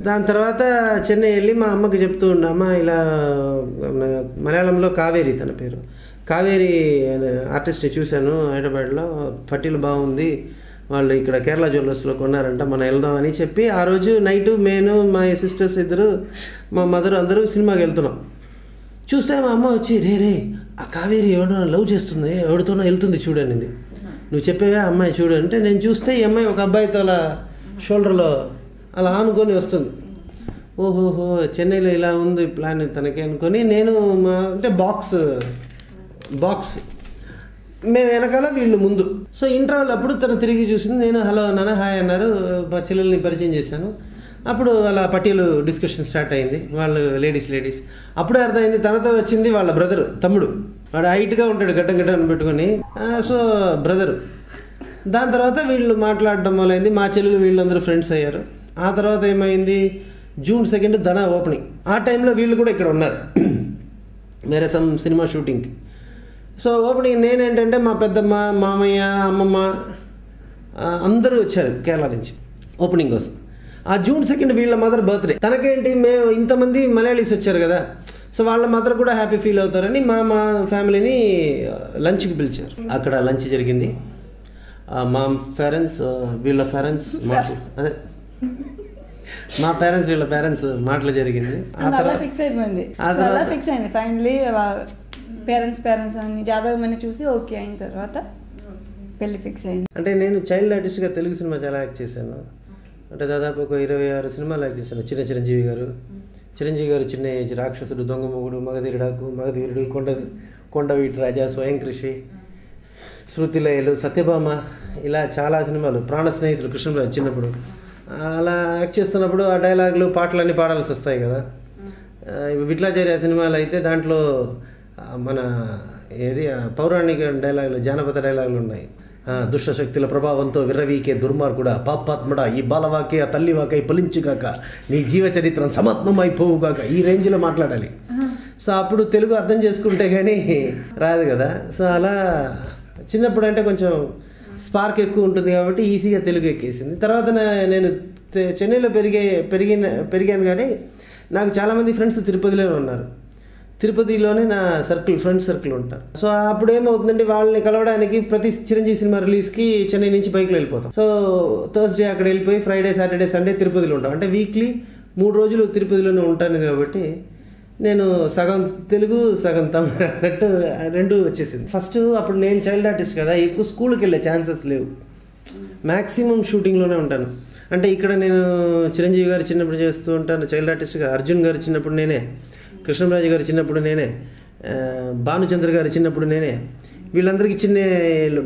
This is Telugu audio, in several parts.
దాని తర్వాత చెన్నై వెళ్ళి మా అమ్మకి చెప్తూ ఉన్నా, అమ్మ ఇలా మలయాళంలో కావేరి తన పేరు, కావేరి ఆర్టిస్ట్ని చూశాను హైదరాబాద్లో, పట్టీలు బాగుంది, వాళ్ళు ఇక్కడ కేరళ జ్యువెలర్స్లో కొన్నారంట, మనం వెళ్దామని చెప్పి ఆ రోజు నైటు నేను మా సిస్టర్స్ ఇద్దరు మా మదర్ అందరూ సినిమాకి వెళ్తున్నాం. చూస్తే మా అమ్మ వచ్చి రే ఆ కావేరి ఎవడో లవ్ చేస్తుంది, ఎవరితోనో వెళ్తుంది చూడనింది. నువ్వు చెప్పేవా అమ్మాయి చూడు అంటే నేను చూస్తే ఈ అమ్మాయి ఒక అబ్బాయితో అలా షోల్డర్లో అలా ఆనుకొని వస్తుంది. ఓహోహో చెన్నైలో ఇలా ఉంది ప్లాన్ తనకి అనుకొని నేను అంటే బాక్స్ మేము వెనకాల వీళ్ళు ముందు. సో ఇంటర్వెల్ అప్పుడు తను తిరిగి చూసింది, నేను హలో అన్నాను, హాయ్ అన్నారు, మా చెల్లెల్ని పరిచయం చేశాను. అప్పుడు అలా పట్టీలు డిస్కషన్ స్టార్ట్ అయింది, వాళ్ళు లేడీస్. అప్పుడే అర్థమైంది తనతో వచ్చింది వాళ్ళ బ్రదరు, తమ్ముడు, వాడు హైట్గా ఉంటాడు గడ్డం పెట్టుకొని, సో బ్రదరు. దాని తర్వాత వీళ్ళు మాట్లాడడం మొదలైంది, మా చెల్లెలు వీళ్ళందరూ ఫ్రెండ్స్ అయ్యారు. ఆ తర్వాత ఏమైంది, June 2 ధన ఓపెనింగ్. ఆ టైంలో వీళ్ళు కూడా ఇక్కడ ఉన్నారు వేరే సినిమా షూటింగ్కి. సో ఓపెనింగ్ నేనేంటంటే మా పెద్దమ్మ, మామయ్య, అమ్మమ్మ అందరూ వచ్చారు కేరళ నుంచి ఓపెనింగ్ కోసం. ఆ June 2 వీళ్ళ మదర్ బర్త్డే. తనకేంటి మేము ఇంతమంది మలయాళీస్ వచ్చారు కదా, సో వాళ్ళ మదర్ కూడా హ్యాపీ ఫీల్ అవుతారని మా ఫ్యామిలీని లంచ్కి పిలిచారు. అక్కడ లంచ్ జరిగింది. మా పేరెంట్స్ వీళ్ళ పేరెంట్స్ అదే మా పేరెంట్స్ వీళ్ళ పేరెంట్స్ మాటలు జరిగింది. ఫిక్స్ అయిపోయింది, ఫిక్స్ అయింది ఫైనలీ. పేరెంట్స్ అన్ని జాతకమని చూసి ఓకే అయిన తర్వాత పెళ్లి ఫిక్స్ అయింది. అంటే నేను చైల్డ్ ఆర్టిస్ట్గా తెలుగు సినిమా చాలా యాక్ట్ చేశాను. అంటే దాదాపు ఒక 26 సినిమాలు యాక్ట్ చేశాను. చిరంజీవి గారు చిన్న ఏజ్, రాక్షసుడు, దొంగ మొగుడు, మగధీరుడు, కొండవీటి రాజా, స్వయం కృషి, శృతిలయలు, సత్యభామ, ఇలా చాలా సినిమాలు, ప్రాణ స్నేహితులు, కృష్ణరాజు చిన్నప్పుడు అలా యాక్ట్ చేస్తున్నప్పుడు ఆ డైలాగులు పాటలన్నీ పాడాల్సి వస్తాయి కదా. విట్లాచార్య సినిమాలు అయితే దాంట్లో మన పౌరాణిక డైలాగులు, జానపద డైలాగులు ఉన్నాయి. దుష్టశక్తుల ప్రభావంతో విర్రవీకే దుర్మార్గుడా, పాపాత్ముడా, ఈ బాలవాకే ఆ తల్లివాకై ఫలించుగాక, నీ జీవచరిత్రం సమాత్మమైపోవుగాక, ఈ రేంజ్లో మాట్లాడాలి. సో అప్పుడు తెలుగు అర్థం చేసుకుంటే కానీ రాదు కదా. సో అలా చిన్నప్పుడు అంటే కొంచెం స్పార్క్ ఎక్కువ ఉంటుంది కాబట్టి ఈజీగా తెలుగు ఎక్కేసింది. తర్వాత నేను చెన్నైలో పెరిగాను కానీ నాకు చాలామంది ఫ్రెండ్స్ తిరుపతిలోనే ఉన్నారు. తిరుపతిలోనే నా ఫ్రెండ్ సర్కిల్ ఉంటారు. సో అప్పుడు ఏమవుతుందంటే వాళ్ళని కలవడానికి ప్రతి చిరంజీవి సినిమా రిలీజ్కి చెన్నై నుంచి బైక్లో వెళ్ళిపోతాం. సో థర్స్డే అక్కడ వెళ్ళిపోయి ఫ్రైడే, సాటర్డే, సండే తిరుపతిలో ఉంటాం. అంటే వీక్లీ 3 రోజులు తిరుపతిలోనే ఉంటాను కాబట్టి నేను సగం తెలుగు సగం తమిళ అన్నట్టు రెండు వచ్చేసింది. ఫస్ట్ అప్పుడు నేను చైల్డ్ ఆర్టిస్ట్ కదా, ఎక్కువ స్కూల్కి వెళ్ళే ఛాన్సెస్ లేవు, మ్యాక్సిమం షూటింగ్లోనే ఉంటాను. అంటే ఇక్కడ నేను చిరంజీవి గారు చిన్నప్పుడు చేస్తూ ఉంటాను చైల్డ్ ఆర్టిస్ట్గా, అర్జున్ గారు చిన్నప్పుడు నేనే, కృష్ణరాజు గారు చిన్నప్పుడు నేనే, భానుచంద్ర గారు చిన్నప్పుడు నేనే, వీళ్ళందరికీ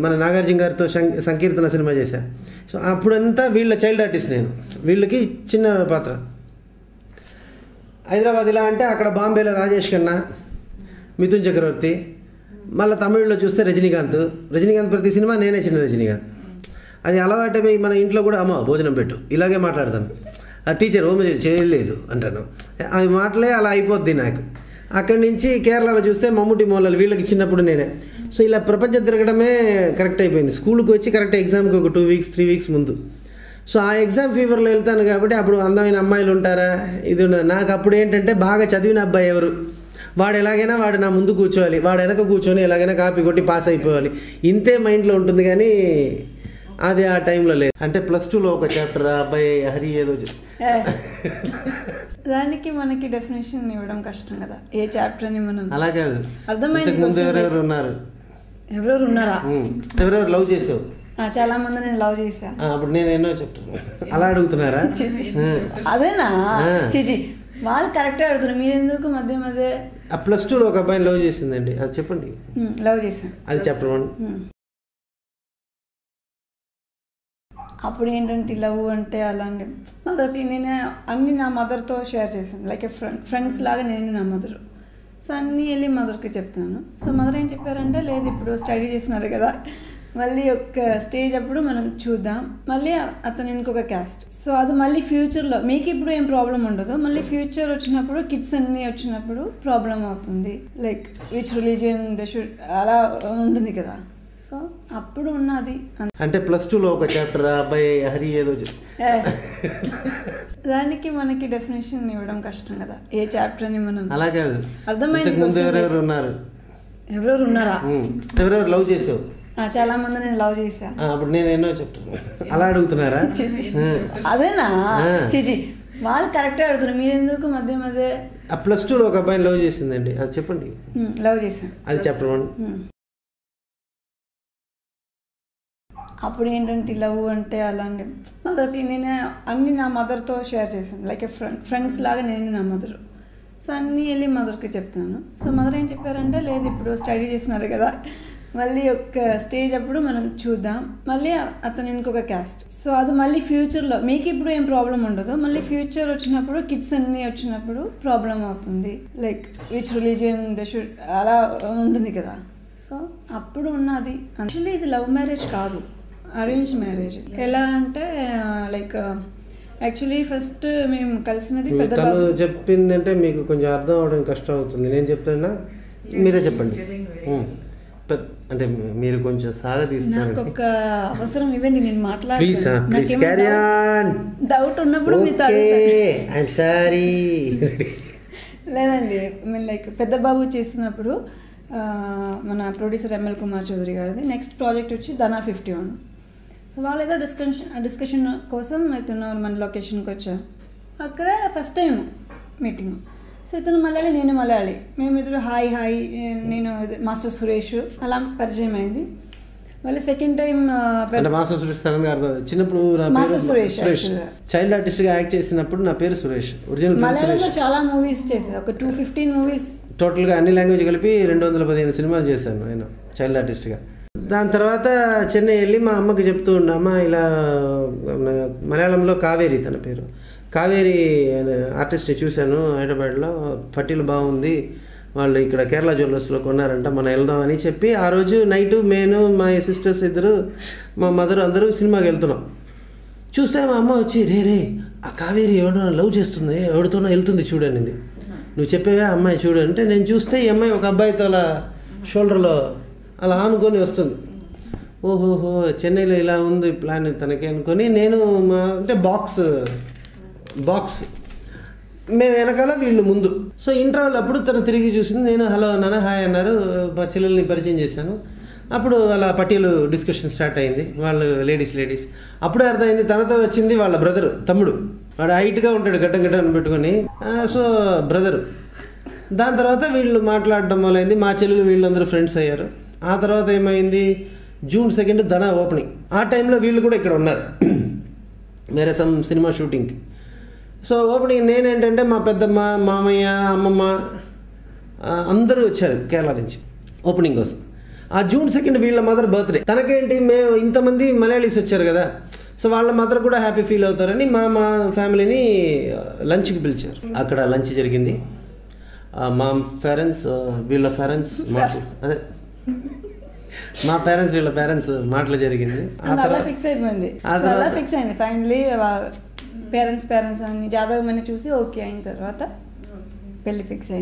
మన నాగార్జున గారితో సంకీర్తన సినిమా చేశాను. సో అప్పుడంతా వీళ్ళ చైల్డ్ ఆర్టిస్ట్ నేను, వీళ్ళకి చిన్న పాత్ర. హైదరాబాద్ ఇలా అంటే అక్కడ బాంబేలో రాజేష్ ఖన్నా, మిథున్ చక్రవర్తి, మళ్ళీ తమిళ్లో చూస్తే రజనీకాంత్ ప్రతి సినిమా నేనే చిన్న రజనీకాంత్. అది అలవాటైపోయి మన ఇంట్లో కూడా అమ్మ భోజనం పెట్టు ఇలాగే మాట్లాడతాను, ఆ టీచర్ హోమ్ చేయలేదు అంటాను, అవి మాటలే అలా అయిపోద్ది నాకు. అక్కడి నుంచి కేరళలో చూస్తే మమ్ముటి మోహన్లాల్, వీళ్ళకి చిన్నప్పుడు నేనే. సో ఇలా ప్రపంచం తిరగడమే కరెక్ట్ అయిపోయింది. స్కూల్కి వచ్చి కరెక్ట్ ఎగ్జామ్కి ఒక 2 వీక్స్ 3 వీక్స్ ముందు. సో ఆ ఎగ్జామ్ ఫీవర్లో వెళ్తాను కాబట్టి అప్పుడు అందమైన అమ్మాయిలు ఉంటారా, ఇది ఉండదు. నాకు అప్పుడు ఏంటంటే బాగా చదివిన అబ్బాయి ఎవరు, వాడు నా ముందు కూర్చోవాలి, వాడు వెనక కూర్చొని ఎలాగైనా కాపీ కొట్టి పాస్ అయిపోవాలి, ఇంతే మైండ్లో ఉంటుంది. కానీ అది ఆ టైంలో లేదు. అంటే +2లో ఒక చాప్టర్ అబ్బాయి హరి ఏదో దానికి మనకి డెఫినేషన్ ఇవ్వడం కష్టం కదా, ఏ చాప్టర్ అని మనం. అలా కాదు, అర్థమైంది. ముందు ఎవరెవరు ఉన్నారా, ఎవరెవరు లవ్ చేసావు? చాలా మంది నేను లవ్ చేశా. అప్పుడు నేను ఎన్నో చెప్తాను, అలా అడుగుతున్నారా? అదేనా చిచి, వాళ్ళు కరెక్ట్గా అడుగుతున్నారు, మీరు ఎందుకు మధ్య +2లో ఒక అబ్బాయిని లవ్ చేసిందండి, అది చెప్పండి. లవ్ చేశాను, అది చాప్టర్ 1. అప్పుడు ఏంటంటే లవ్ అంటే అలాంటి మదర్కి నేను అన్నీ నా మదర్తో షేర్ చేశాను, లైక్ ఫ్రెండ్స్ లాగా నేను నా మదర్. సో అన్నీ వెళ్ళి మదర్కి చెప్తాను. సో మదర్ ఏం చెప్పారంటే, లేదు ఇప్పుడు స్టడీ చేస్తున్నారు కదా, మళ్ళీ ఒక స్టేజ్ అప్పుడు మనం చూద్దాం, మళ్ళీ అతను ఇంకొక క్యాస్ట్. సో అది మళ్ళీ ఫ్యూచర్లో మీకు ఇప్పుడు ఏం ప్రాబ్లం ఉండదు, మళ్ళీ ఫ్యూచర్ వచ్చినప్పుడు కిడ్స్ అన్నీ వచ్చినప్పుడు ప్రాబ్లం అవుతుంది, like which religion they should అలా ఉంటుంది కదా. సో సో అప్పుడు ఉన్నది అంటే +2లో ఒక చాప్టర్ అబ్బాయి హరి ఏదో దానికి మనకి డెఫినేషన్ ఇవ్వడం కష్టం కదా, ఏ చాప్టర్ అని మనం. అలా కాదు, అర్థమైంది. ముందు ఎవరెవరు ఉన్నారు, ఎవరెవరు ఉన్నారా, ఎవరెవరు లవ్ చేసావు? చాలా మంది నేను లవ్ చేసా. అప్పుడు నేను ఎన్నో చెప్తాను, అలా అడుగుతున్నారా? అదేనా చిచి, వాళ్ళు కరెక్ట్గా అడుగుతున్నారు, మీరు ఎందుకు మధ్య మధ్య. +2లో ఒక అబ్బాయిని లవ్ చేసిందండి, అది చెప్పండి. లవ్ చేశాను, అది చాప్టర్ 1. అప్పుడు ఏంటంటే లవ్ అంటే అలాంటి మదర్కి నేను అన్నీ నా మదర్తో షేర్ చేశాను, లైక్ ఫ్రెండ్స్ లాగా నేను నా మదర్. సో అన్నీ వెళ్ళి మదర్కి చెప్తాను. సో మదర్ ఏం చెప్పారంటే, లేదు ఇప్పుడు స్టడీ చేస్తున్నారు కదా, మళ్ళీ ఒక స్టేజ్ అప్పుడు మనం చూద్దాం, మళ్ళీ అతను ఇంకొక క్యాస్ట్. సో అది మళ్ళీ ఫ్యూచర్లో మీకు ఇప్పుడు ఏం ప్రాబ్లం ఉండదు, మళ్ళీ ఫ్యూచర్ వచ్చినప్పుడు కిడ్స్ అన్నీ వచ్చినప్పుడు ప్రాబ్లం అవుతుంది, like which religion they should అలా ఉంటుంది కదా. సో అప్పుడు ఉన్నది. యాక్చువల్లీ ఇది లవ్ మ్యారేజ్ కాదు, అరేంజ్ మ్యారేజ్. ఎలా అంటే లైక్ యాక్చువల్లీ ఫస్ట్ మేము కలిసినది పెద్ద తను చెప్పిందంటే మీకు కొంచెం అర్థం అవడం కష్టం అవుతుంది, నేను చెప్తున్నా మీరే చెప్పండి. అంటే మీరు కొంచెం సాగదీస్తారు. నాకు ఒక అవసరం ఇవ్వండి, నేను మాట్లాడతాను. డౌట్ ఉన్నప్పుడు లేదండి. మేము లైక్ పెద్ద బాబు చేసినప్పుడు మన ప్రొడ్యూసర్ ఎంఎల్ కుమార్ చౌదరి గారిది నెక్స్ట్ ప్రాజెక్ట్ వచ్చి ధనా 51. సో వాళ్ళు ఏదో డిస్కషన్ కోసం ఇతను మన లొకేషన్కి వచ్చా. అక్కడ ఫస్ట్ టైం మీటింగ్. సో ఇతను మలయాళి, నేను మలయాళి, మేమిద్దరు హాయ్ నేను మాస్టర్ సురేష్ అలా పరిచయం అయింది. మళ్ళీ సెకండ్ టైం మాస్టర్ సురేష్ చిన్నప్పుడు మాస్టర్ సురేష్ చైల్డ్ ఆర్టిస్ట్ గా యాక్ట్ చేసినప్పుడు నా పేరు సురేష్. ఒరిజినల్ మలయాళంలో చాలా మూవీస్ చేశాను, ఒక 215 మూవీస్ టోటల్గా అన్ని లాంగ్వేజ్ కలిపి 215 సినిమాలు చేశాను నేను చైల్డ్ ఆర్టిస్ట్గా. దాని తర్వాత చెన్నై వెళ్ళి మా అమ్మకి చెప్తూ ఉన్నా, అమ్మ ఇలా మలయాళంలో కావేరి, తన పేరు కావేరి ఆర్టిస్ట్ని చూశాను హైదరాబాద్లో, పట్టీలు బాగుంది, వాళ్ళు ఇక్కడ కేరళ జ్యువెలర్స్లో కొన్నారంట, మనం వెళ్దామని చెప్పి ఆ రోజు నైటు నేను మా సిస్టర్స్ ఇద్దరు మా మదర్ అందరూ సినిమాకి వెళ్తున్నాం. చూస్తే మా అమ్మ వచ్చి రే ఆ కావేరి ఎవడో లవ్ చేస్తుంది, ఎవరితోనో వెళ్తుంది చూడనింది. నువ్వు చెప్పేవా అమ్మాయి చూడు అంటే, నేను చూస్తే ఈ అమ్మాయి ఒక అబ్బాయితో అలా షోల్డర్లో అలా ఆనుకొని వస్తుంది. ఓహోహో చెన్నైలో ఇలా ఉంది ప్లాన్ తనకి అనుకొని నేను అంటే బాక్స్ మేము వెనకాల వీళ్ళు ముందు. సో ఇంటర్వెల్ అప్పుడు తను తిరిగి చూసింది, నేను హలో అన్నాను, హాయ్ అన్నారు, మా చెల్లెల్ని పరిచయం చేశాను. అప్పుడు అలా పట్టీలు డిస్కషన్ స్టార్ట్ అయింది, వాళ్ళు లేడీస్. అప్పుడే అర్థమైంది తనతో వచ్చింది వాళ్ళ బ్రదరు, తమ్ముడు, వాడు హైట్గా ఉంటాడు, గడ్డం పెట్టుకొని, సో బ్రదరు. దాని తర్వాత వీళ్ళు మాట్లాడడం మొదలైంది, మా చెల్లెలు వీళ్ళందరూ ఫ్రెండ్స్ అయ్యారు. ఆ తర్వాత ఏమైంది, June 2 ధనా ఓపెనింగ్. ఆ టైంలో వీళ్ళు కూడా ఇక్కడ ఉన్నారు వేరే సినిమా షూటింగ్కి. సో ఓపెనింగ్ నేనేంటంటే మా పెద్దమ్మ, మామయ్య, అమ్మమ్మ అందరూ వచ్చారు కేరళ నుంచి ఓపెనింగ్ కోసం. ఆ June 2 వీళ్ళ మదర్ బర్త్డే. తనకేంటి, మేము ఇంతమంది మలయాళీస్ వచ్చారు కదా, సో వాళ్ళ మదర్ కూడా హ్యాపీ ఫీల్ అవుతారని మా ఫ్యామిలీని లంచ్కి పిలిచారు. అక్కడ లంచ్ జరిగింది. మా పేరెంట్స్ వీళ్ళ పేరెంట్స్ అదే మా పేరెంట్స్ వీళ్ళ పేరెంట్స్ మాటలు జరిగింది. ఫిక్స్ అయిపోయింది, ఫిక్స్ అయింది ఫైనలీ. పేరెంట్స్ అన్ని జాతకం అని చూసి ఓకే అయిన తర్వాత పెళ్లి ఫిక్స్ అయింది.